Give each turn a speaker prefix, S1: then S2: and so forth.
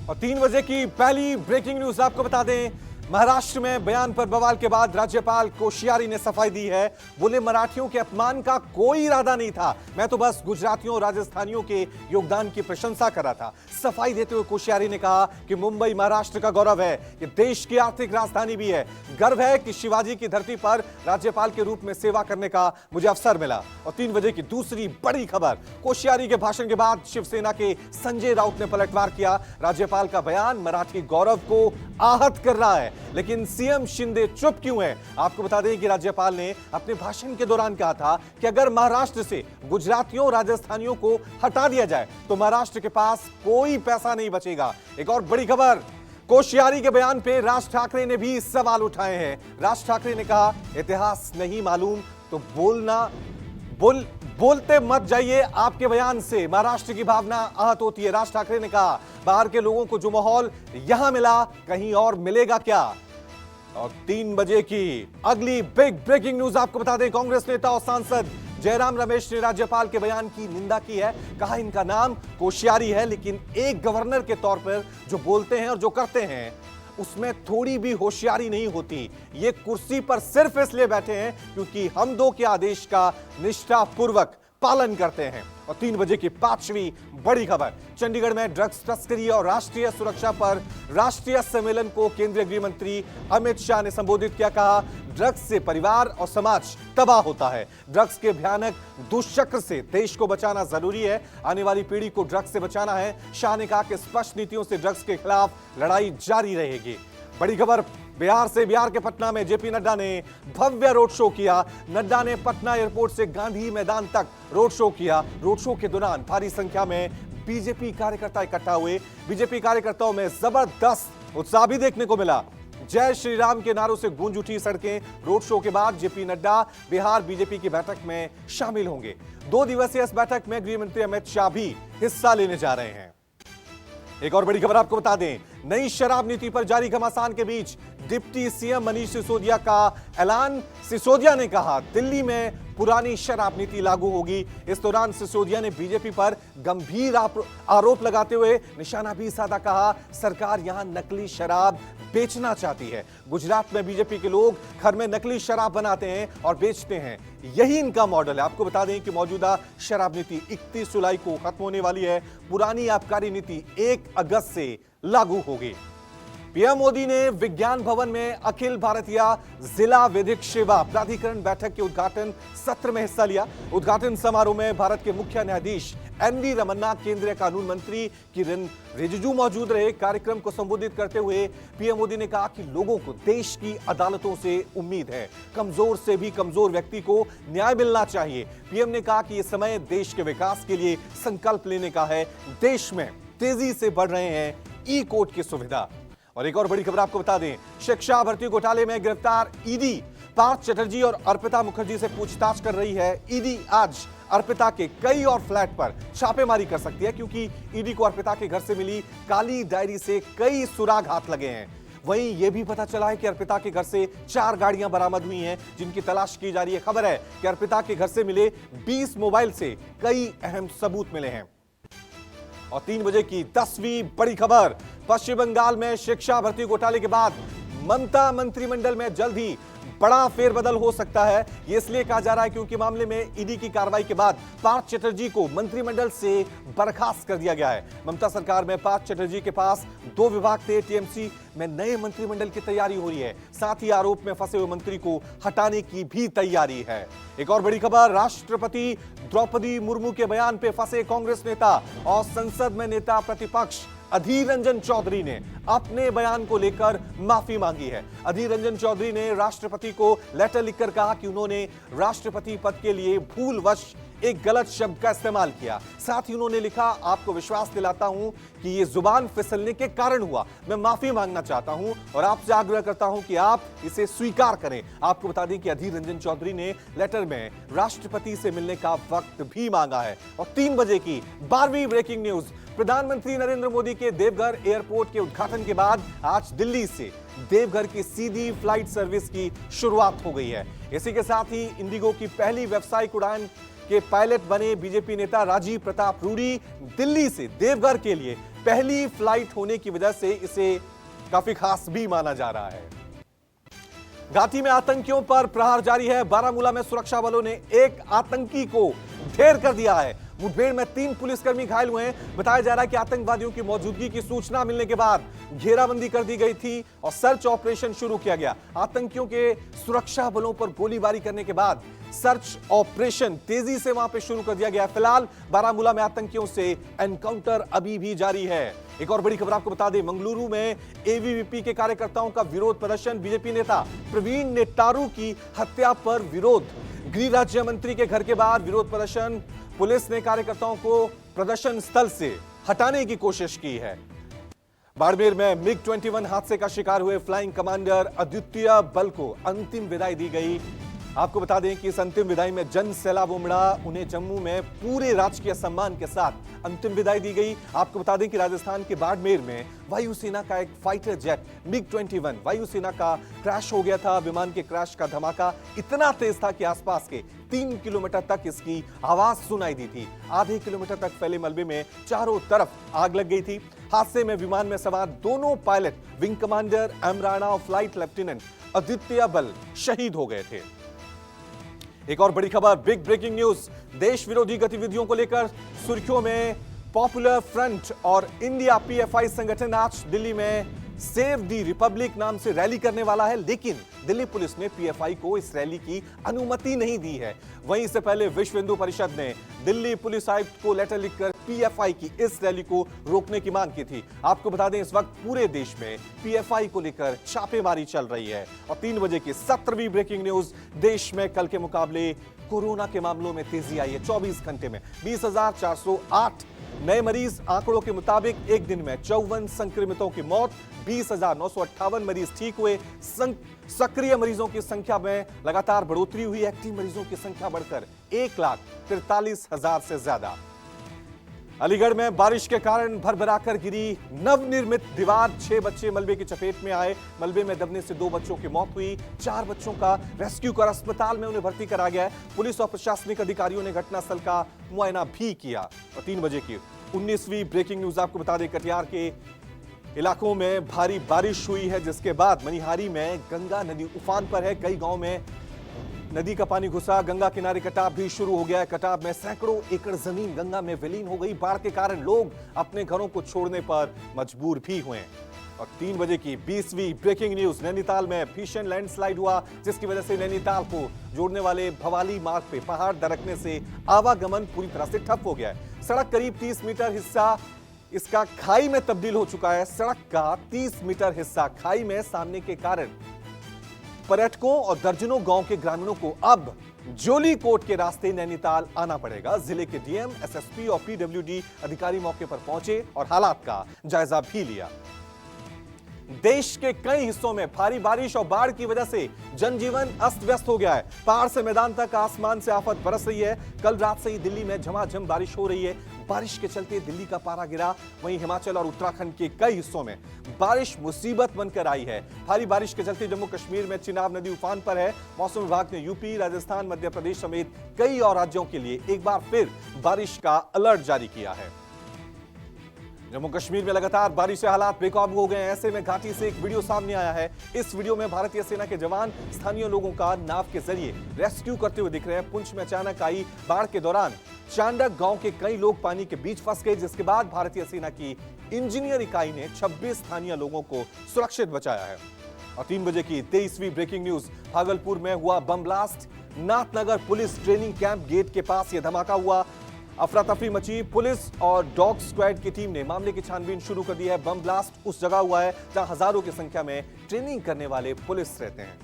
S1: और 3 बजे की पहली ब्रेकिंग न्यूज आपको बता दें, महाराष्ट्र में बयान पर बवाल के बाद राज्यपाल कोश्यारी ने सफाई दी है। बोले मराठियों के अपमान का कोई इरादा नहीं था, मैं तो बस गुजरातियों और राजस्थानियों के योगदान की प्रशंसा कर रहा था। सफाई देते हुए कोश्यारी ने कहा कि मुंबई महाराष्ट्र का गौरव है, ये देश की आर्थिक राजधानी भी है। गर्व है कि शिवाजी की धरती पर राज्यपाल के रूप में सेवा करने का मुझे अवसर मिला। और 3 बजे की दूसरी बड़ी खबर, कोश्यारी के भाषण के बाद शिवसेना के संजय राउत ने पलटवार किया। राज्यपाल का बयान मराठी गौरव को आहत कर रहा है, लेकिन सीएम शिंदे चुप क्यों हैं? आपको बता दें कि राज्यपाल ने अपने भाषण के दौरान कहा था कि अगर महाराष्ट्र से गुजरातियों राजस्थानियों को हटा दिया जाए तो महाराष्ट्र के पास कोई पैसा नहीं बचेगा। एक और बड़ी खबर, कोश्यारी के बयान पे राज ठाकरे ने भी सवाल उठाए हैं। राज ठाकरे ने कहा इतिहास नहीं मालूम तो बोलते मत जाइए, आपके बयान से महाराष्ट्र की भावना आहत होती है। राज ठाकरे ने कहा बाहर के लोगों को जो माहौल यहां मिला कहीं और मिलेगा क्या? और 3 बजे की अगली बिग ब्रेकिंग न्यूज आपको बता दें, कांग्रेस नेता और सांसद जयराम रमेश ने राज्यपाल के बयान की निंदा की है। कहा इनका नाम कोश्यारी है, लेकिन एक गवर्नर के तौर पर जो बोलते हैं और जो करते हैं उसमें थोड़ी भी होशियारी नहीं होती। ये कुर्सी पर सिर्फ इसलिए बैठे हैं क्योंकि हम दो के आदेश का निष्ठापूर्वक पालन करते हैं। और 3 बजे की 5वीं बड़ी खबर, चंडीगढ़ में ड्रग्स तस्करी और राष्ट्रीय सुरक्षा पर राष्ट्रीय सम्मेलन को केंद्रीय गृह मंत्री अमित शाह ने संबोधित किया। कहा ड्रग्स से परिवार और समाज तबाह होता है, ड्रग्स के भयानक दुष्चक्र से देश को बचाना जरूरी है, आने वाली पीढ़ी को ड्रग्स से बचाना है। शाह ने कहा कि स्पष्ट नीतियों से ड्रग्स के खिलाफ लड़ाई जारी रहेगी। बड़ी खबर बिहार से, बिहार के पटना में जेपी नड्डा ने भव्य रोड शो किया। नड्डा ने पटना एयरपोर्ट से गांधी मैदान तक रोड शो किया। रोड शो के दौरान भारी संख्या में बीजेपी कार्यकर्ता इकट्ठा हुए। बीजेपी कार्यकर्ताओं में जबरदस्त उत्साह भी देखने को मिला। जय श्री राम के नारों से गूंज उठी सड़कें। रोड शो के बाद जेपी नड्डा बिहार बीजेपी की बैठक में शामिल होंगे। 2 दिवसीय इस बैठक में गृह मंत्री अमित शाह भी हिस्सा लेने जा रहे हैं। एक और बड़ी खबर आपको बता दें, नई शराब नीति पर जारी घमासान के बीच डिप्टी सीएम मनीष सिसोदिया का ऐलान। सिसोदिया ने कहा दिल्ली में पुरानी शराब नीति लागू होगी। इस दौरान सिसोदिया ने बीजेपी पर गंभीर आरोप लगाते हुए निशाना भी साधा। कहा सरकार यहां नकली शराब बेचना चाहती है। गुजरात में बीजेपी के लोग घर में नकली शराब बनाते हैं और बेचते हैं, यही इनका मॉडल है। आपको बता दें कि मौजूदा शराब नीति 31 जुलाई को खत्म होने वाली है। पुरानी आबकारी नीति 1 अगस्त से लागू होगी। पीएम मोदी ने विज्ञान भवन में अखिल भारतीय जिला विधिक सेवा प्राधिकरण बैठक के उद्घाटन सत्र में हिस्सा लिया। उद्घाटन समारोह में भारत के मुख्य न्यायाधीश एनवी रमन्ना, केंद्रीय कानून मंत्री किरण रिजिजू मौजूद रहे। कार्यक्रम को संबोधित करते हुए पीएम मोदी ने कहा कि लोगों को देश की अदालतों से उम्मीद है, कमजोर से भी कमजोर व्यक्ति को न्याय मिलना चाहिए। पीएम ने कहा कि यह समय देश के विकास के लिए संकल्प लेने का है। देश में तेजी से बढ़ रहे हैं ई कोर्ट की सुविधा। और एक और बड़ी खबर आपको बता दें, शिक्षा भर्ती घोटाले में गिरफ्तार ईडी पार्थ चटर्जी और अर्पिता मुखर्जी से पूछताछ कर रही है। ईडी आज अर्पिता के कई और फ्लैट पर छापेमारी कर सकती है, क्योंकि ईडी को अर्पिता के घर से मिली काली डायरी से कई सुराग हाथ लगे हैं। वहीं यह भी पता चला है कि अर्पिता के घर से 4 गाड़ियां बरामद हुई हैं, जिनकी तलाश की जा रही है। खबर है कि अर्पिता के घर से मिले 20 मोबाइल से कई अहम सबूत मिले हैं। और 3 बजे की 10वीं बड़ी खबर, पश्चिम बंगाल में शिक्षा भर्ती घोटाले के बाद ममता मंत्रिमंडल में जल्द ही बड़ा फेरबदल हो सकता है। यह इसलिए कहा जा रहा है क्योंकि मामले में ईडी की कार्रवाई के बाद पार्थ चटर्जी को मंत्रिमंडल से बर्खास्त कर दिया गया है। ममता सरकार में पार्थ चटर्जी के पास 2 विभाग थे। टीएमसी में नए मंत्रिमंडल की तैयारी हो रही है, साथ ही आरोप में फंसे हुए मंत्री को हटाने की भी तैयारी है। एक और बड़ी खबर, राष्ट्रपति द्रौपदी मुर्मू के बयान पे फंसे कांग्रेस नेता और संसद में नेता प्रतिपक्ष अधीर रंजन चौधरी ने अपने बयान को लेकर माफी मांगी है। अधीर रंजन चौधरी ने राष्ट्रपति को लेटर लिखकर कहा कि उन्होंने राष्ट्रपति पद के लिए भूलवश एक गलत शब्द का इस्तेमाल किया। साथ ही उन्होंने लिखा, आपको विश्वास दिलाता हूं कि ये जुबान फिसलने के कारण हुआ। मैं माफी मांगना चाहता हूं और आपसे आग्रह करता हूं कि आप इसे स्वीकार करें। आपको बता दें कि अधीर रंजन चौधरी ने लेटर में राष्ट्रपति से मिलने का वक्त भी मांगा है। और 3 बजे की 12वीं ब्रेकिंग न्यूज, प्रधानमंत्री नरेंद्र मोदी के देवघर एयरपोर्ट के उद्घाटन के बाद आज दिल्ली से देवघर की सीधी फ्लाइट सर्विस की शुरुआत हो गई है। इसी के साथ ही इंडिगो की पहली व्यावसायिक उड़ान के पायलट बने बीजेपी नेता राजीव प्रताप रूडी दिल्ली से देवघर के लिए पहली फ्लाइट होने की वजह से इसे काफी खास भी माना जा रहा है। घाटी में आतंकियों पर प्रहार जारी है। बारामूला में सुरक्षा बलों ने एक आतंकी को ढेर कर दिया है। मुठभेड़ में 3 पुलिसकर्मी घायल हुए हैं। बताया जा रहा है कि आतंकवादियों की मौजूदगी की सूचना मिलने के बाद घेराबंदी कर दी गई थी और सर्च ऑपरेशन शुरू किया गया। आतंकियों के सुरक्षा बलों पर गोलीबारी करने के बाद सर्च ऑपरेशन तेजी से वहां पे शुरू कर दिया गया। फिलहाल बारामूला में आतंकियों से एनकाउंटर अभी भी जारी है। एक और बड़ी खबर आपको बता दें, मंगलुरु में एबीवीपी के कार्यकर्ताओं का विरोध प्रदर्शन। बीजेपी नेता प्रवीण नेट्टारू की हत्या पर विरोध। गृह राज्य मंत्री के घर के बाहर विरोध प्रदर्शन। पुलिस ने कार्यकर्ताओं को प्रदर्शन स्थल से हटाने की कोशिश की है। बाड़मेर में मिग 21 हादसे का शिकार हुए फ्लाइंग कमांडर अद्वितीय बल को अंतिम विदाई दी गई। आपको बता दें कि इस अंतिम विदाई में जन सैलाब उमड़ा। उन्हें जम्मू में पूरे राजकीय सम्मान के साथ अंतिम विदाई दी गई। आपको बता दें कि राजस्थान के बाड़मेर में वायुसेना का एक फाइटर जेट मिग 21 वायुसेना का क्रैश हो गया था। विमान के क्रैश का धमाका इतना तेज था कि आसपास के 3 किलोमीटर तक इसकी आवाज सुनाई दी थी। आधे किलोमीटर तक फैले मलबे में चारों तरफ आग लग गई थी। हादसे में विमान में सवार दोनों pilot, wing commander M Rana और फ्लाइट लेफ्टिनेंट अद्वितीय बल शहीद हो गए थे। एक और बड़ी खबर, बिग ब्रेकिंग न्यूज। देश विरोधी गतिविधियों को लेकर सुर्खियों में पॉपुलर फ्रंट और इंडिया पीएफआई संगठन आज दिल्ली में सेव दी रिपब्लिक नाम से रैली करने वाला है, लेकिन दिल्ली पुलिस ने पीएफआई को इस रैली की अनुमति नहीं दी है। वहीं इससे पहले विश्व हिंदू परिषद ने दिल्ली पुलिस आयुक्त को लेटर लिखकर पीएफआई की इस रैली को रोकने की मांग की थी। आपको बता दें, इस वक्त पूरे देश में पीएफआई को लेकर छापेमारी चल रही है। और 3 बजे की 17वीं ब्रेकिंग न्यूज, देश में कल के मुकाबले कोरोना के मामलों में तेजी आई है। 24 घंटे में 20,408 नए मरीज। आंकड़ों के मुताबिक एक दिन में 54 संक्रमितों की मौत, 20,958 मरीज ठीक हुए। सक्रिय मरीजों की संख्या में लगातार बढ़ोतरी हुई। एक्टिव मरीजों की संख्या बढ़कर 1,43,000 से ज्यादा। अलीगढ़ में बारिश के कारण भरभराकर गिरी नवनिर्मित दीवार। 6 बच्चे मलबे की चपेट में आए। मलबे में दबने से 2 बच्चों की मौत हुई। 4 बच्चों का रेस्क्यू कर अस्पताल में उन्हें भर्ती करा गया है। पुलिस और प्रशासनिक अधिकारियों ने घटनास्थल का मुआयना भी किया। और 3 बजे की 19वीं ब्रेकिंग न्यूज आपको बता दें, कटिहार के इलाकों में भारी बारिश हुई है, जिसके बाद मनिहारी में गंगा नदी उफान पर है। कई गांव में नदी का पानी घुसा। गंगा किनारे कटाव भी शुरू हो गया है। कटाव में सैकड़ों एकड़ जमीन गंगा में विलीन हो गई। बाढ़ के कारण लोग अपने घरों को छोड़ने पर मजबूर भी हुए। और 3 बजे की 20वीं ब्रेकिंग न्यूज, नैनीताल में भीषण लैंडस्लाइड हुआ, जिसकी वजह से नैनीताल को जोड़ने वाले भवाली मार्ग पे पहाड़ दरकने से आवागमन पूरी तरह से ठप हो गया है। सड़क करीब 30 मीटर हिस्सा इसका खाई में तब्दील हो चुका है। सड़क का 30 मीटर हिस्सा खाई में सामने के कारण पर्यटकों और दर्जनों गांव के ग्रामीणों को अब जोली कोट के रास्ते नैनीताल आना पड़ेगा। जिले के डीएम, एसएसपी और पीडब्ल्यूडी अधिकारी मौके पर पहुंचे और हालात का जायजा भी लिया। देश के कई हिस्सों में भारी बारिश और बाढ़ की वजह से जनजीवन अस्त व्यस्त हो गया है। पहाड़ से मैदान तक आसमान से आफत बरस रही है। कल रात से ही दिल्ली में झमाझम बारिश हो रही है। बारिश के चलते दिल्ली का पारा गिरा। वहीं हिमाचल और उत्तराखंड के कई हिस्सों में बारिश मुसीबत बनकर आई है। भारी बारिश के चलते जम्मू कश्मीर में चिनाब नदी उफान पर है। मौसम विभाग ने यूपी, राजस्थान, मध्य प्रदेश समेत कई और राज्यों के लिए एक बार फिर बारिश का अलर्ट जारी किया है। जम्मू कश्मीर में लगातार बारिश से हालात बेकाबू हो गए हैं। ऐसे में घाटी से एक वीडियो सामने आया है। इस वीडियो में भारतीय सेना के जवान स्थानीय लोगों का नाव के जरिए रेस्क्यू करते हुए दिख रहे हैं। पुंछ में अचानक आई बाढ़ के दौरान चांडक गांव के कई लोग पानी के बीच फंस गए, जिसके बाद भारतीय सेना की इंजीनियर इकाई ने 26 स्थानीय लोगों को सुरक्षित बचाया है। और 3 बजे की 23वीं ब्रेकिंग न्यूज, भागलपुर में हुआ bomb blast. Nathnagar police training camp gate के पास यह धमाका हुआ। अफरा तफरी मची। पुलिस और डॉग स्क्वाड की टीम ने मामले की छानबीन शुरू कर दी है। बम ब्लास्ट उस जगह हुआ है जहां हजारों की संख्या में ट्रेनिंग करने वाले पुलिस रहते हैं।